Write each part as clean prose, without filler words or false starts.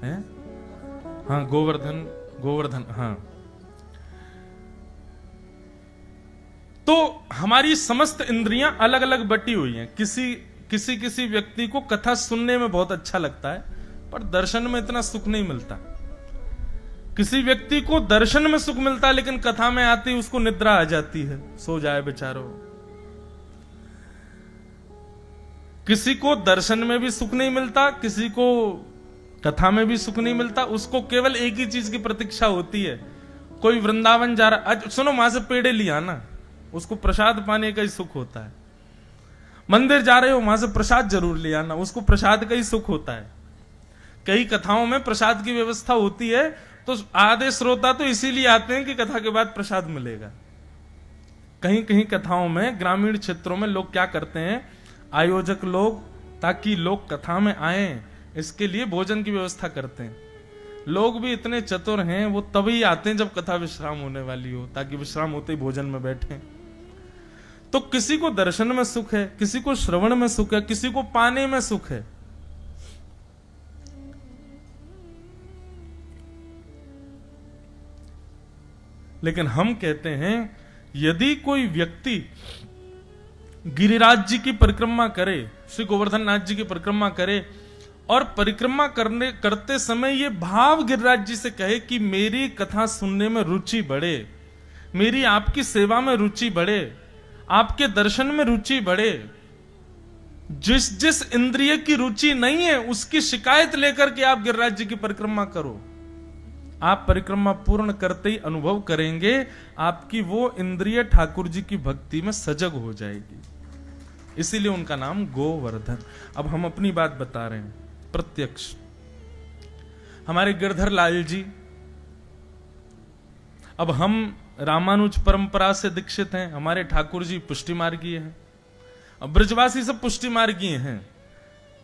है? हाँ, गोवर्धन, गोवर्धन, हाँ। तो हमारी समस्त इंद्रियां अलग अलग बटी हुई हैं। किसी व्यक्ति को कथा सुनने में बहुत अच्छा लगता है, पर दर्शन में इतना सुख नहीं मिलता। किसी व्यक्ति को दर्शन में सुख मिलता है, लेकिन कथा में आती ही उसको निद्रा आ जाती है, सो जाए बेचारो। किसी को दर्शन में भी सुख नहीं मिलता, किसी को कथा में भी सुख नहीं मिलता। उसको केवल एक ही चीज की प्रतीक्षा होती है। कोई वृंदावन जा रहा, सुनो, वहां से पेड़े लिया ना, उसको प्रसाद पाने का ही सुख होता है। मंदिर जा रहे हो, वहां से प्रसाद जरूर ले आना, उसको प्रसाद का ही सुख होता है। कई कथाओं में प्रसाद की व्यवस्था होती है, तो आधे श्रोता तो इसीलिए आते हैं कि कथा के बाद प्रसाद मिलेगा। कहीं कहीं कथाओं में, ग्रामीण क्षेत्रों में लोग क्या करते हैं, आयोजक लोग, ताकि लोग कथा में आए, इसके लिए भोजन की व्यवस्था करते हैं। लोग भी इतने चतुर हैं, वो तभी आते हैं जब कथा विश्राम होने वाली हो, ताकि विश्राम होते ही भोजन में बैठे। तो किसी को दर्शन में सुख है, किसी को श्रवण में सुख है, किसी को पाने में सुख है। लेकिन हम कहते हैं, यदि कोई व्यक्ति गिरिराज जी की परिक्रमा करे, श्री गोवर्धन नाथ जी की परिक्रमा करे, और परिक्रमा करते समय ये भाव गिरिराज जी से कहे कि मेरी कथा सुनने में रुचि बढ़े, मेरी आपकी सेवा में रुचि बढ़े, आपके दर्शन में रुचि बढ़े। जिस जिस इंद्रिय की रुचि नहीं है, उसकी शिकायत लेकर के आप गिरिराज जी की परिक्रमा करो। आप परिक्रमा पूर्ण करते ही अनुभव करेंगे, आपकी वो इंद्रिय ठाकुर जी की भक्ति में सजग हो जाएगी। इसीलिए उनका नाम गोवर्धन। अब हम अपनी बात बता रहे हैं प्रत्यक्ष। हमारे गिरधर लाल जी, अब हम रामानुज परंपरा से दीक्षित हैं, हमारे ठाकुर जी पुष्टि मार्गीय हैं। अब ब्रजवासी सब पुष्टि मार्गीय हैं,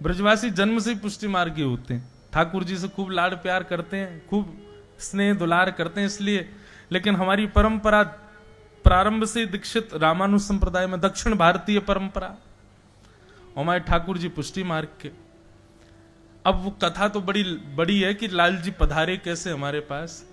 ब्रजवासी जन्म से ही पुष्टि मार्गीय होते हैं, ठाकुर जी से खूब लाड प्यार करते हैं, खूब स्नेह दुलार करते हैं, इसलिए। लेकिन हमारी परंपरा प्रारंभ से दीक्षित रामानुज संप्रदाय में, दक्षिण भारतीय परंपरा, हमारे ठाकुर जी पुष्टि मार्ग के। अब वो कथा तो बड़ी है कि लाल जी पधारे कैसे हमारे पास,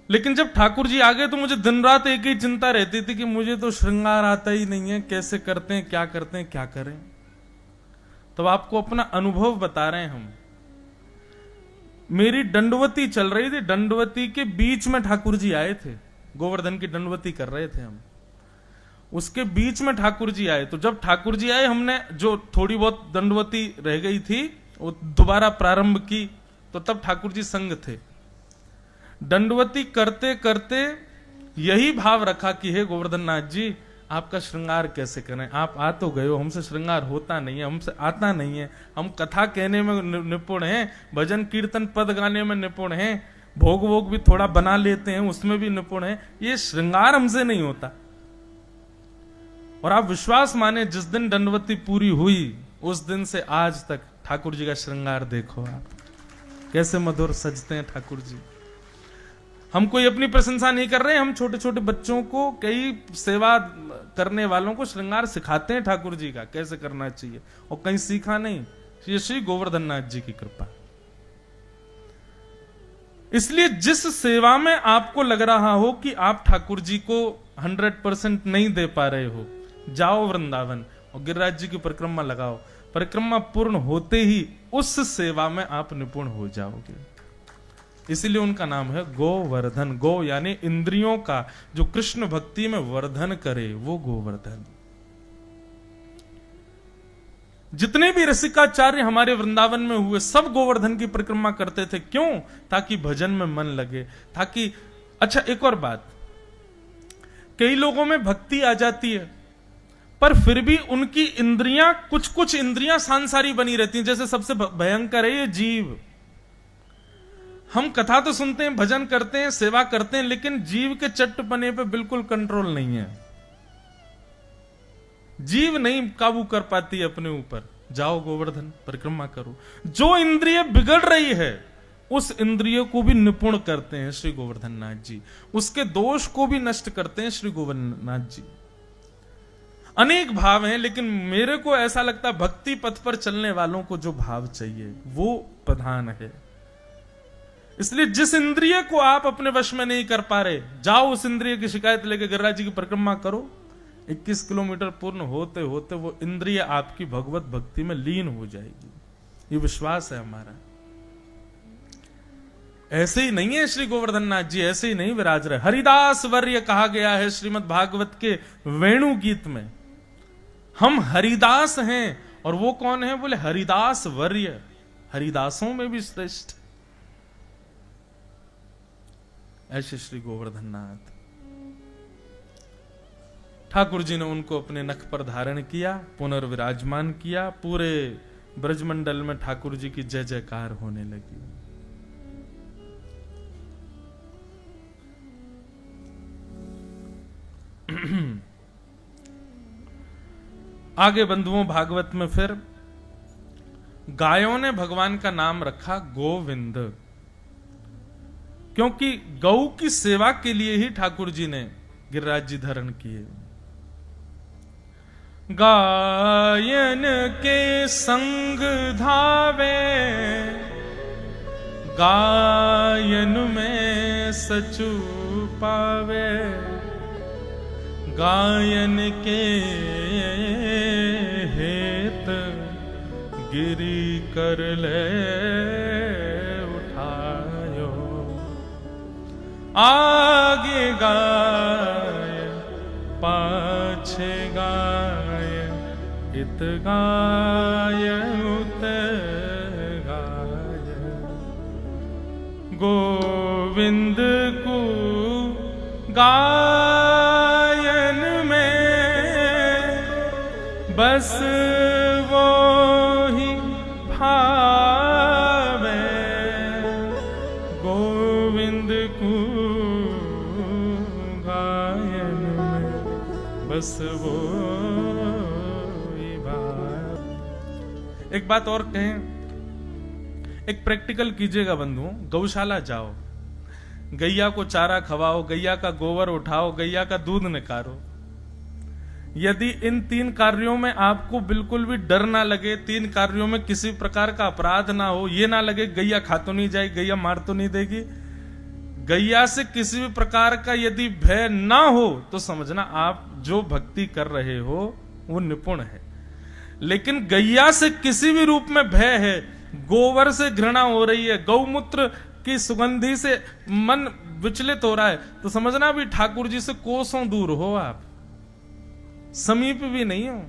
लेकिन जब ठाकुर जी आ गए तो मुझे दिन रात एक ही चिंता रहती थी कि मुझे तो श्रृंगार आता ही नहीं है, कैसे करते हैं, क्या करते हैं, क्या करें। तो आपको अपना अनुभव बता रहे हैं हम। मेरी दंडवती चल रही थी, दंडवती के बीच में ठाकुर जी आए थे, गोवर्धन की दंडवती कर रहे थे हम, उसके बीच में ठाकुर जी आए। तो जब ठाकुर जी आए, हमने जो थोड़ी बहुत दंडवती रह गई थी वो दोबारा प्रारंभ की, तो तब ठाकुर जी संग थे। दंडवती करते करते यही भाव रखा कि हे गोवर्धन नाथ जी, आपका श्रृंगार कैसे करें, आप आ तो गए हो, हमसे श्रृंगार होता नहीं है, हमसे आता नहीं है। हम कथा कहने में निपुण हैं, भजन कीर्तन पद गाने में निपुण हैं, भोग वोग भी थोड़ा बना लेते हैं, उसमें भी निपुण हैं, ये श्रृंगार हमसे नहीं होता। और आप विश्वास माने, जिस दिन दंडवती पूरी हुई, उस दिन से आज तक ठाकुर जी का श्रृंगार देखो आप, कैसे मधुर सजते हैं ठाकुर जी। हम कोई अपनी प्रशंसा नहीं कर रहे, हम छोटे छोटे बच्चों को, कई सेवा करने वालों को श्रृंगार सिखाते हैं ठाकुर जी का कैसे करना चाहिए, और कहीं सीखा नहीं, ये श्री गोवर्धन नाथ जी की कृपा। इसलिए जिस सेवा में आपको लग रहा हो कि आप ठाकुर जी को 100% नहीं दे पा रहे हो, जाओ वृंदावन और गिरिराज जी की परिक्रमा लगाओ। परिक्रमा पूर्ण होते ही उस सेवा में आप निपुण हो जाओगे। इसीलिए उनका नाम है गोवर्धन। गो यानी इंद्रियों का जो कृष्ण भक्ति में वर्धन करे, वो गोवर्धन। जितने भी रसिकाचार्य हमारे वृंदावन में हुए, सब गोवर्धन की परिक्रमा करते थे। क्यों? ताकि भजन में मन लगे, ताकि। अच्छा, एक और बात, कई लोगों में भक्ति आ जाती है, पर फिर भी उनकी इंद्रियां, कुछ कुछ इंद्रियां सांसारी बनी रहती हैं। जैसे सबसे भयंकर है ये जीव। हम कथा तो सुनते हैं, भजन करते हैं, सेवा करते हैं, लेकिन जीव के चट्टपने पे बिल्कुल कंट्रोल नहीं है। जीव नहीं काबू कर पाती अपने ऊपर। जाओ गोवर्धन परिक्रमा करो। जो इंद्रिय बिगड़ रही है, उस इंद्रिय को भी निपुण करते हैं श्री गोवर्धन नाथ जी, उसके दोष को भी नष्ट करते हैं श्री गोवर्धन नाथ जी। अनेक भाव हैं, लेकिन मेरे को ऐसा लगता है भक्ति पथ पर चलने वालों को जो भाव चाहिए, वो प्रधान है। इसलिए जिस इंद्रिय को आप अपने वश में नहीं कर पा रहे, जाओ उस इंद्रिय की शिकायत लेके गिरिराज जी की परिक्रमा करो। 21 किलोमीटर पूर्ण होते होते वो इंद्रिय आपकी भगवत भक्ति में लीन हो जाएगी। ये विश्वास है हमारा। ऐसे ही नहीं है श्री गोवर्धन नाथ जी, ऐसे ही नहीं विराज रहे। हरिदास वर्य कहा गया है श्रीमद् भागवत के वेणु गीत में। हम हरिदास हैं। और वो कौन है? बोले हरिदास वर्य, हरिदासों में भी श्रेष्ठ। ऐसे श्री गोवर्धन नाथ। ठाकुर जी ने उनको अपने नख पर धारण किया, पुनर्विराजमान किया। पूरे ब्रजमंडल में ठाकुर जी की जय जयकार होने लगी। आगे बंधुओं भागवत में फिर गायों ने भगवान का नाम रखा गोविंद, क्योंकि गौ की सेवा के लिए ही ठाकुर जी ने गिरिराज जी धारण किए। गायन के संग धावे, गायन में सचु पावे, गायन के हेत गिरी कर ले उठायो। आगे गाय पाछे गाय, इत गाय उत गाय। गोविंद को गायन में बस वो ही भावे। गोविंद को गायन में बस वो ही भावे। एक बात और कहें, एक प्रैक्टिकल कीजिएगा बंधुओं। गौशाला जाओ, गैया को चारा खवाओ, गैया का गोबर उठाओ, गैया का दूध निकालो। यदि इन 3 कार्यों में आपको बिल्कुल भी डर ना लगे, 3 कार्यों में किसी प्रकार का अपराध ना हो, ये ना लगे गैया खा तो नहीं जाएगी, गैया मार तो नहीं देगी, गैया से किसी भी प्रकार का यदि भय ना हो, तो समझना आप जो भक्ति कर रहे हो वो निपुण है। लेकिन गैया से किसी भी रूप में भय है, गोबर से घृणा हो रही है, गौमूत्र की सुगंधी से मन विचलित हो रहा है, तो समझना भी ठाकुर जी से कोसों दूर हो, आप समीप भी नहीं हो।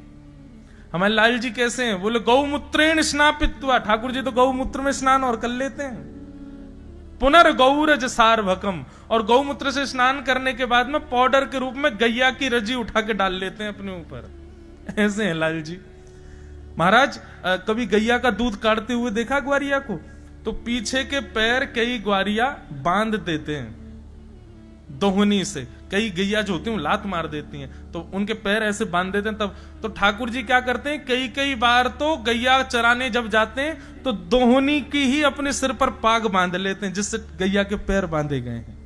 हमारे लाल जी कैसे हैं? बोले गौमूत्रेण स्नापित्वा, ठाकुर जी तो गौमूत्र में स्नान और कर लेते हैं। पुनर्गौरज सार्वभकम, और गौमूत्र से स्नान करने के बाद में पाउडर के रूप में गैया की रजी उठा के डाल लेते हैं अपने ऊपर। ऐसे हैं लाल जी। महाराज कभी गैया का दूध काटते हुए देखा ग्वारिया को? तो पीछे के पैर कई ग्वारिया बांध देते हैं दोहनी से। कई गैया जो होती हैं लात मार देती हैं, तो उनके पैर ऐसे बांध देते हैं। तब तो ठाकुर जी क्या करते हैं, कई कई बार तो गैया चराने जब जाते हैं तो दोहनी की ही अपने सिर पर पाग बांध लेते हैं, जिससे गैया के पैर बांधे गए हैं।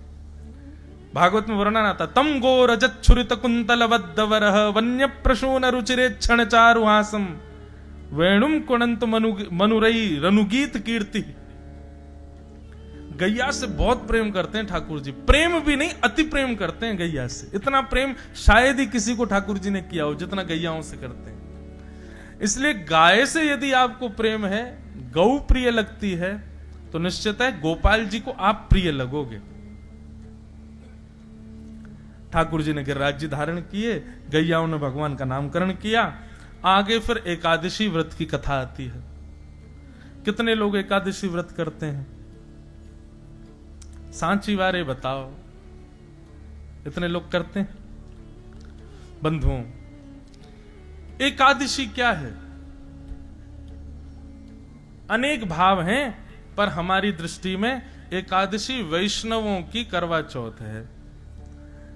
भागवत में वर्णन आता, तम गो रजत छुरित कुंतल वद्दवरह वन्य प्रसून रुचिरे क्षण चारुहासम वेणुम कुणंत मनुरई रनुगीत कीर्ति। गैया से बहुत प्रेम करते हैं ठाकुर जी। प्रेम भी नहीं, अति प्रेम करते हैं गैया से। इतना प्रेम शायद ही किसी को ठाकुर जी ने किया हो जितना गैयाओं से करते हैं। इसलिए गाय से यदि आपको प्रेम है, गौ प्रिय लगती है, तो निश्चित है गोपाल जी को आप प्रिय लगोगे। ठाकुर जी ने गिरिराज जी धारण किए, गैयाओं ने भगवान का नामकरण किया। आगे फिर एकादशी व्रत की कथा आती है। कितने लोग एकादशी व्रत करते हैं? सांची वारे बताओ, इतने लोग करते हैं? बंधुओं, एकादशी क्या है? अनेक भाव हैं, पर हमारी दृष्टि में एकादशी वैष्णवों की करवा चौथ है।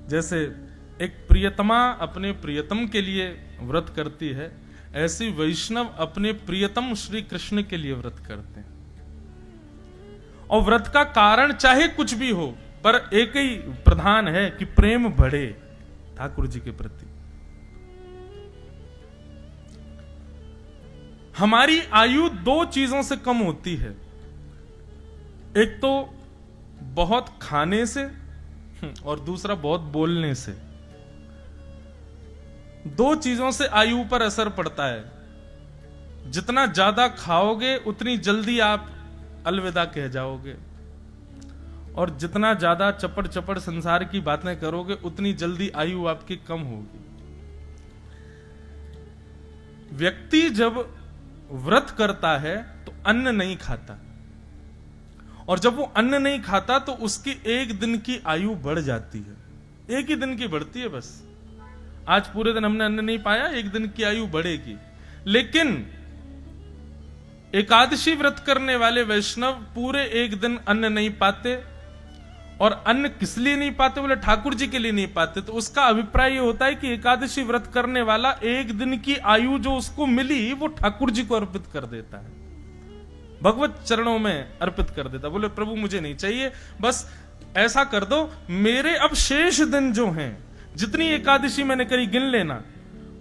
जैसे एक प्रियतमा अपने प्रियतम के लिए व्रत करती है, ऐसी वैष्णव अपने प्रियतम श्री कृष्ण के लिए व्रत करते हैं। और व्रत का कारण चाहे कुछ भी हो, पर एक ही प्रधान है कि प्रेम बढ़े ठाकुर जी के प्रति। हमारी आयु 2 चीजों से कम होती है, एक तो बहुत खाने से और दूसरा बहुत बोलने से। दो चीजों से आयु पर असर पड़ता है। जितना ज्यादा खाओगे उतनी जल्दी आप अलविदा कह जाओगे, और जितना ज्यादा चपड़ चपड़ संसार की बातें करोगे उतनी जल्दी आयु आपकी कम होगी। व्यक्ति जब व्रत करता है तो अन्न नहीं खाता, और जब वो अन्न नहीं खाता तो उसकी एक दिन की आयु बढ़ जाती है। एक ही दिन की बढ़ती है बस। आज पूरे दिन हमने अन्न नहीं पाया, एक दिन की आयु बढ़ेगी। लेकिन एकादशी व्रत करने वाले वैष्णव पूरे एक दिन अन्न नहीं पाते, और अन्न किस लिए नहीं पाते? बोले ठाकुर जी के लिए नहीं पाते। तो उसका अभिप्राय ये होता है कि एकादशी व्रत करने वाला एक दिन की आयु जो उसको मिली वो ठाकुर जी को अर्पित कर देता है, भगवत चरणों में अर्पित कर देता। बोले प्रभु मुझे नहीं चाहिए, बस ऐसा कर दो, मेरे अब शेष दिन जो हैं, जितनी एकादशी मैंने करी गिन लेना,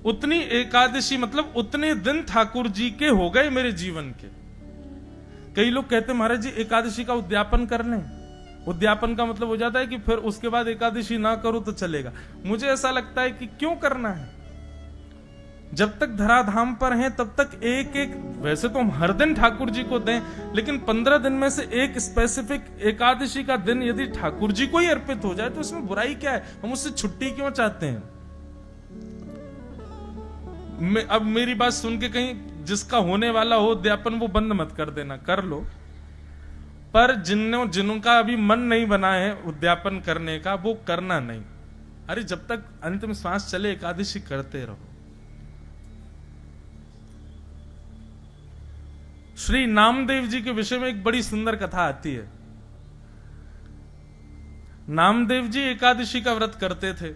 उतनी एकादशी मतलब उतने दिन ठाकुर जी के हो गए मेरे जीवन के। कई लोग कहते महाराज जी एकादशी का उद्यापन कर लें। उद्यापन का मतलब हो जाता है कि फिर उसके बाद एकादशी ना करो तो चलेगा। मुझे ऐसा लगता है कि क्यों करना है? जब तक धराधाम पर हैं तब तक एक एक, वैसे तो हम हर दिन ठाकुर जी को दें, लेकिन 15 दिन में से एक स्पेसिफिक एकादशी का दिन यदि ठाकुर जी को ही अर्पित हो जाए तो उसमें बुराई क्या है? हम उससे छुट्टी क्यों चाहते हैं? अब मेरी बात सुन के कहीं जिसका होने वाला हो उद्यापन वो बंद मत कर देना, कर लो, पर जिनका अभी मन नहीं बना है उद्यापन करने का वो करना नहीं। अरे जब तक अंतिम श्वास चले एकादशी करते रहो। श्री नामदेव जी के विषय में एक बड़ी सुंदर कथा आती है। नामदेव जी एकादशी का व्रत करते थे,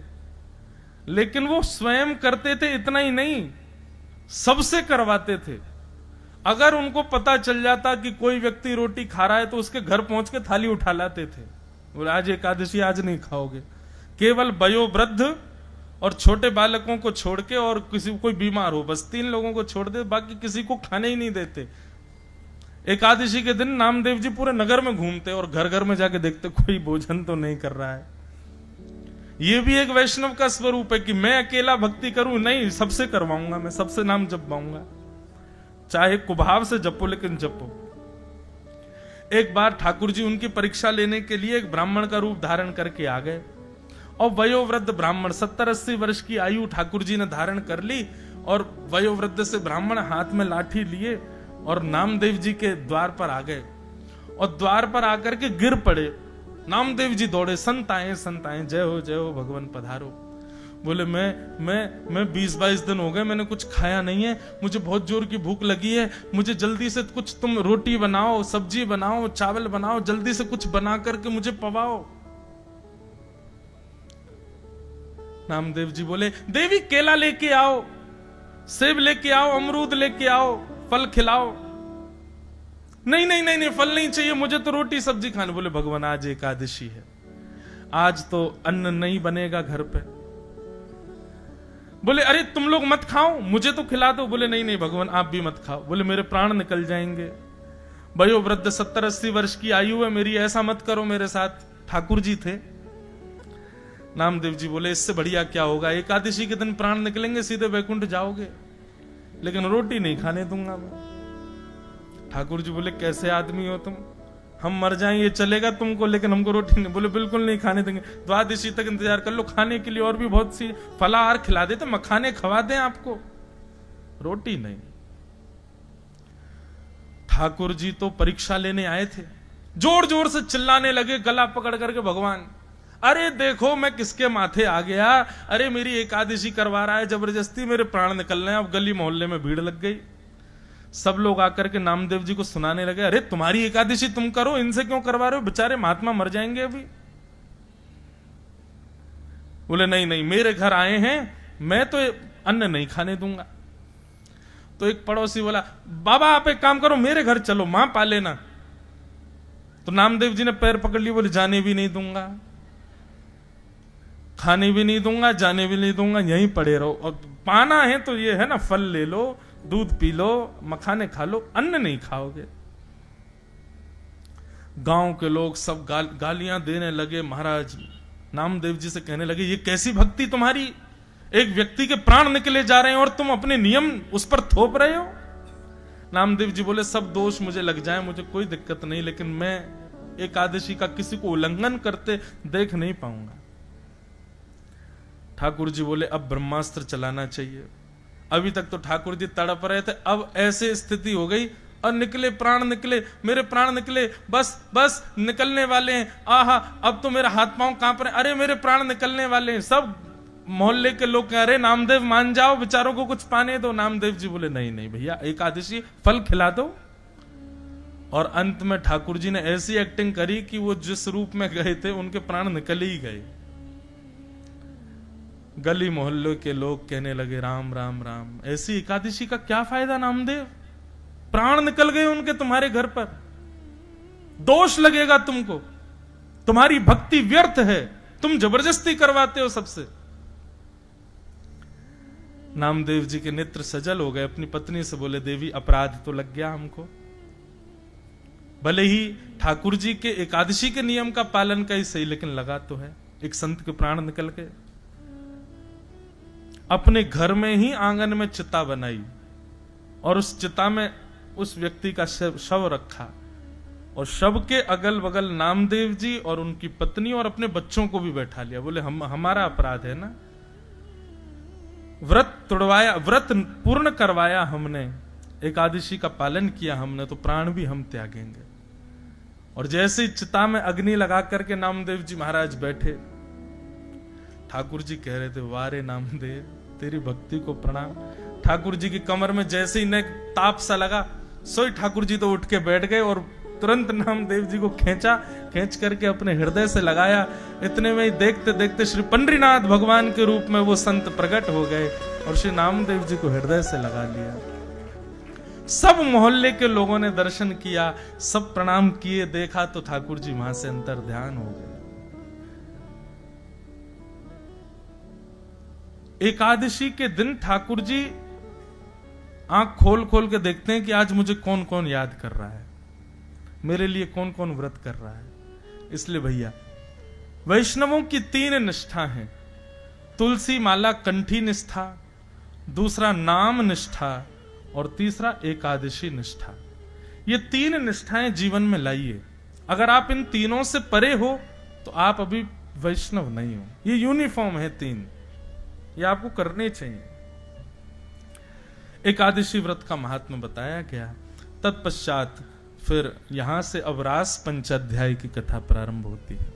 लेकिन वो स्वयं करते थे इतना ही नहीं, सबसे करवाते थे। अगर उनको पता चल जाता कि कोई व्यक्ति रोटी खा रहा है तो उसके घर पहुंच के थाली उठा लाते थे। बोले आज एकादशी, आज नहीं खाओगे। केवल वयोवृद्ध और छोटे बालकों को छोड़ के, और किसी कोई बीमार हो, बस 3 लोगों को छोड़ दे, बाकी किसी को खाने ही नहीं देते। एकादशी के दिन नामदेव जी पूरे नगर में घूमते और घर घर में जाके देखते कोई भोजन तो नहीं कर रहा है। ये भी एक वैष्णव का स्वरूप है कि मैं अकेला भक्ति करूं नहीं, सबसे करवाऊंगा, मैं सबसे नाम जपवाऊंगा, चाहे कुभाव से जपो लेकिन जपो। एक बार ठाकुर जी उनकी परीक्षा लेने के लिए एक ब्राह्मण का रूप धारण करके आ गए, और वयोवृद्ध ब्राह्मण 70-80 वर्ष की आयु ठाकुर जी ने धारण कर ली, और वयोवृद्ध से ब्राह्मण हाथ में लाठी लिए और नामदेव जी के द्वार पर आ गए, और द्वार पर आकर के गिर पड़े। नामदेव जी दौड़े, संत आए, जय हो भगवान पधारो। बोले मैं 20-22 दिन हो गए मैंने कुछ खाया नहीं है, मुझे बहुत जोर की भूख लगी है, मुझे जल्दी से कुछ तुम रोटी बनाओ, सब्जी बनाओ, चावल बनाओ, जल्दी से कुछ बना करके मुझे पवाओ। नामदेव जी बोले देवी केला लेके आओ, सेब लेके आओ, अमरूद लेके आओ, फल खिलाओ। नहीं, फल नहीं चाहिए, मुझे तो रोटी सब्जी खानी। बोले भगवान आज एकादशी है, आज तो अन्न नहीं बनेगा घर पे। बोले अरे तुम लोग मत खाओ, मुझे तो खिला दो। बोले नहीं भगवान आप भी मत खाओ। बोले मेरे प्राण निकल जाएंगे, वयोवृद्ध 70-80 वर्ष की आयु है मेरी, ऐसा मत करो मेरे साथ। ठाकुर जी थे। नामदेव जी बोले इससे बढ़िया क्या होगा, एकादशी के दिन प्राण निकलेंगे, सीधे वैकुंठ जाओगे, लेकिन रोटी नहीं खाने दूंगा मैं। ठाकुर जी बोले कैसे आदमी हो तुम, हम मर जाएं ये चलेगा तुमको, लेकिन हमको रोटी नहीं। बोले बिल्कुल नहीं खाने देंगे, द्वादशी तक इंतजार कर लो, खाने के लिए और भी बहुत सी फलाहार खिला देते, मखाने खवा दें आपको, रोटी नहीं। ठाकुर जी तो परीक्षा लेने आए थे, जोर जोर से चिल्लाने लगे, गला पकड़ करके, भगवान अरे देखो मैं किसके माथे आ गया, अरे मेरी एकादशी करवा रहा है जबरदस्ती, मेरे प्राण निकल रहे हैं। अब गली मोहल्ले में भीड़ लग गई, सब लोग आकर के नामदेव जी को सुनाने लगे, अरे तुम्हारी एकादशी तुम करो, इनसे क्यों करवा रहे हो, बेचारे महात्मा मर जाएंगे अभी। बोले नहीं मेरे घर आए हैं, मैं तो अन्न नहीं खाने दूंगा। तो एक पड़ोसी बोला बाबा आप एक काम करो, मेरे घर चलो, मां पाले ना। तो नामदेव जी ने पैर पकड़ लिए, बोले जाने भी नहीं दूंगा, खाने भी नहीं दूंगा, जाने भी नहीं दूंगा, यहीं पड़े रहो, और पाना है तो ये है ना, फल ले लो, दूध पी लो, मखाने खा लो, अन्न नहीं खाओगे। गांव के लोग सब गालियां देने लगे। महाराज नामदेव जी से कहने लगे, ये कैसी भक्ति तुम्हारी, एक व्यक्ति के प्राण निकले जा रहे हैं और तुम अपने नियम उस पर थोप रहे हो। नामदेव जी बोले, सब दोष मुझे लग जाए, मुझे कोई दिक्कत नहीं, लेकिन मैं एकादशी का किसी को उल्लंघन करते देख नहीं पाऊंगा। ठाकुर जी बोले, अब ब्रह्मास्त्र चलाना चाहिए। अभी तक तो ठाकुर जी तड़प रहे थे, अब ऐसे स्थिति हो गई और निकले प्राण, निकले मेरे प्राण निकले, बस बस निकलने वाले हैं, आहा अब तो मेरा हाथ पांव कांप रहे, अरे मेरे प्राण निकलने वाले हैं। सब मोहल्ले के लोग कह रहे, नामदेव मान जाओ, बेचारों को कुछ पाने दो। नामदेव जी बोले, नहीं नहीं भैया, एकादशी फल खिला दो। और अंत में ठाकुर जी ने ऐसी एक्टिंग करी कि वो जिस रूप में गए थे उनके प्राण निकल ही गए। गली मोहल्ले के लोग कहने लगे, राम राम राम, ऐसी एकादशी का क्या फायदा नामदेव, प्राण निकल गए उनके तुम्हारे घर पर, दोष लगेगा तुमको, तुम्हारी भक्ति व्यर्थ है, तुम जबरदस्ती करवाते हो सबसे। नामदेव जी के नेत्र सजल हो गए, अपनी पत्नी से बोले, देवी अपराध तो लग गया हमको, भले ही ठाकुर जी के एकादशी के नियम का पालन का ही सही, लेकिन लगा तो है, एक संत के प्राण निकल गए। अपने घर में ही आंगन में चिता बनाई और उस चिता में उस व्यक्ति का शव रखा और शव के अगल बगल नामदेव जी और उनकी पत्नी और अपने बच्चों को भी बैठा लिया। बोले, हमारा अपराध है ना, व्रत तोड़वाया, व्रत पूर्ण करवाया हमने, एकादशी का पालन किया हमने, तो प्राण भी हम त्यागेंगे। और जैसे ही चिता में अग्नि लगा करके नामदेव जी महाराज बैठे, ठाकुर जी कह रहे थे, वारे नामदेव, तेरी भक्ति को प्रणाम। ठाकुर जी की कमर में जैसे ही ने ताप सा लगा, सोई ठाकुर जी तो उठ के बैठ गए और तुरंत नामदेव जी को खींच करके अपने हृदय से लगाया। इतने में ही देखते देखते श्री पंडरीनाथ भगवान के रूप में वो संत प्रकट हो गए और श्री नामदेव जी को हृदय से लगा लिया। सब मोहल्ले के लोगों ने दर्शन किया, सब प्रणाम किए, देखा तो ठाकुर जी वहां से अंतर ध्यान हो गए। एकादशी के दिन ठाकुर जी आंख खोल खोल के देखते हैं कि आज मुझे कौन कौन याद कर रहा है, मेरे लिए कौन कौन व्रत कर रहा है। इसलिए भैया, वैष्णवों की 3 निष्ठा हैं, तुलसी माला कंठी निष्ठा, दूसरा नाम निष्ठा और तीसरा एकादशी निष्ठा। ये 3 निष्ठाएं जीवन में लाइए। अगर आप इन तीनों से परे हो तो आप अभी वैष्णव नहीं हो। ये यूनिफॉर्म है 3, ये आपको करने चाहिए। एकादशी व्रत का महात्म्य बताया गया। तत्पश्चात फिर यहां से अब रास पंचाध्याय की कथा प्रारंभ होती है।